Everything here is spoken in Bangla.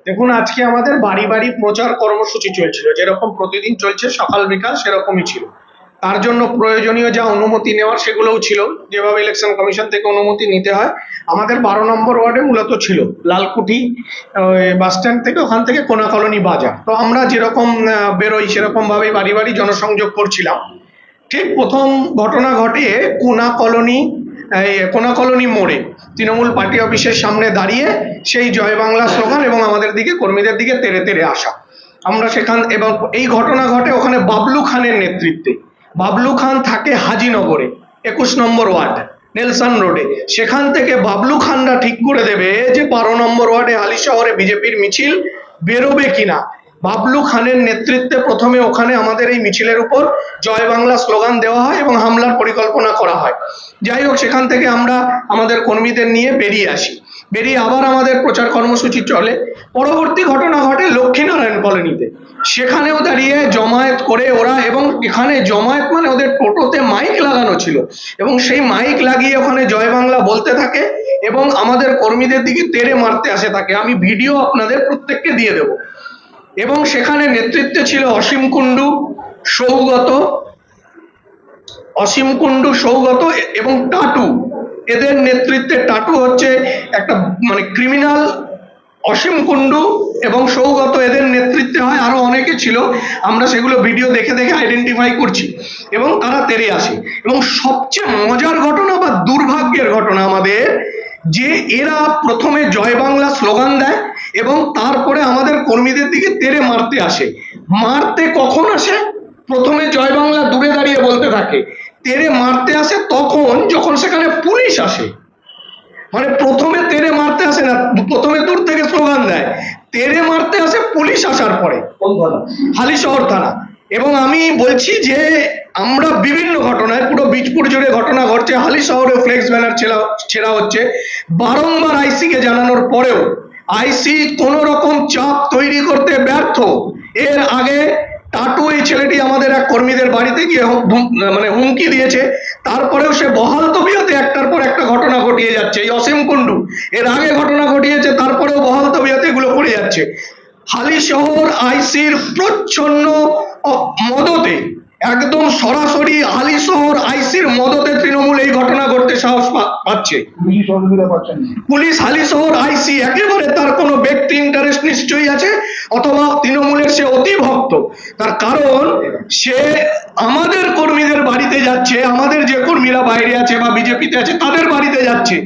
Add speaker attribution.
Speaker 1: দেখুন, আজকে আমাদের বাড়ি বাড়ি প্রচার কর্মসূচি চলছিল, যেরকম প্রতিদিন চলছে সকাল বিকাল সেরকমই ছিল। তার জন্য প্রয়োজনীয় যা অনুমতি নেওয়ার সেগুলোও ছিল, যেভাবে ইলেকশন কমিশন থেকে অনুমতি নিতে হয়। আমাদের 12 নম্বর ওয়ার্ডে মূলত ছিল লালকুঠি বাস স্ট্যান্ড থেকে, ওখান থেকে কোনা কলোনি বাজার। তো আমরা যেরকম বেরোই সেরকম ভাবে বাড়ি বাড়ি জনসংযোগ করছিলাম। ঠিক প্রথম ঘটনা ঘটে কোনা কলোনি মোড়ে তৃণমূল পার্টি অফিসের সামনে দাঁড়িয়ে সেই জয় বাংলা স্লোগান এবং আমাদের দিকে কর্মীদের দিকে তেড়ে তেড়ে আসা। আমরা সেখান এবং এই ঘটনা ঘটে ওখানে বাবলু খানের নেতৃত্বে। বাবলু খান থাকে হাজিনগরে 21 নম্বর ওয়ার্ড নেলসন রোডে। সেখান থেকে বাবলু খানরা ঠিক করে দেবে যে 12 নম্বর ওয়ার্ডে হালিশহরে বিজেপির মিছিল বেরোবে কিনা। বাবলু খানের নেতৃত্বে প্রথমে ওখানে আমাদের এই মিছিলের উপর জয় বাংলা স্লোগান দেওয়া হয় এবং হামলার পরিকল্পনা করা হয়। যাই হোক, সেখান থেকে আমরা আমাদের কর্মীদের নিয়ে বেরিয়ে আসি। বেরিয়ে আবার আমাদের প্রচার কর্মসূচি চলে। পরবর্তী ঘটনা ঘটে লক্ষ্মীনারায়ণ কলোনিতে। সেখানেও দাঁড়িয়ে জমায়েত করে ওরা, এবং এখানে জমায়েত মানে ওদের টোটোতে মাইক লাগানো ছিল এবং সেই মাইক লাগিয়ে ওখানে জয় বাংলা বলতে থাকে এবং আমাদের কর্মীদের দিকে তেড়ে মারতে আসে থাকে। আমি ভিডিও আপনাদের প্রত্যেককে দিয়ে দেব। এবং সেখানে নেতৃত্বে ছিল অসীম কুণ্ডু, সৌগত এবং টাটু। এদের নেতৃত্বে, টাটু হচ্ছে একটা মানে ক্রিমিনাল, অসীম কুণ্ডু এবং সৌগত এদের নেতৃত্বে হয়, আরো অনেকে ছিল। আমরা সেগুলো ভিডিও দেখে দেখে আইডেন্টিফাই করছি এবং তারা তেড়ে আসে। এবং সবচেয়ে মজার ঘটনা বা দুর্ভাগ্যের ঘটনা আমাদের, যে এরা প্রথমে জয় বাংলা স্লোগান দেয় এবং তারপরে আমাদের কর্মীদের দিকে তেড়ে মারতে আসে। মারতে কখন আসে? প্রথমে জয় বাংলা দূরে দাঁড়িয়ে বলতে থাকে, তেড়ে মারতে আসে তখন যখন সেখানে পুলিশ আসে। মানে প্রথমে তেড়ে মারতে আসে না, প্রথমে দূর থেকে স্লোগান দেয়, তেড়ে মারতে আসে পুলিশ আসার পরে। হালিশহর থানা। এবং আমি বলছি যে আমরা বিভিন্ন ঘটনায়, পুরো বীজপুর জুড়ে ঘটনা ঘটছে, হালিশহরে ফ্লেক্স ব্যানার ছেঁড়া হচ্ছে। বারংবার আইসি কে জানানোর পরেও আইসি কোন রকম চাপ তৈরি করতে ব্যর্থ। এর আগে টাটু, এই ছেলেটি আমাদের এক কর্মীদের বাড়িতে গিয়ে মানে হুমকি দিয়েছে, তারপরেও সে বহাল তবিয়তে একটার পর একটা ঘটনা ঘটিয়ে যাচ্ছে। এই অসীম কুণ্ডু এর আগে ঘটনা ঘটিয়েছে, তারপরেও বহাল তবিয়তে এগুলো করে যাচ্ছে। হালিশহর আইসির প্রচ্ছন্ন মদতে, একদম সরাসরি হালিশহর আইসির মদতে তৃণমূল এই ঘটনা ঘটতে সাহস পাচ্ছে। পুলিশ হালিশহর আইসি একেবারে, তার কোনো ব্যক্তি ইন্টারেস্ট নিশ্চয়ই আছে, অথবা তৃণমূলের সে অতি ভক্ত। তার কারণ সে আমাদের কর্মীদের বাড়িতে যাচ্ছে, আমাদের যে কর্মীরা বাইরে আছে বা বিজেপিতে আছে তাদের বাড়িতে যাচ্ছে।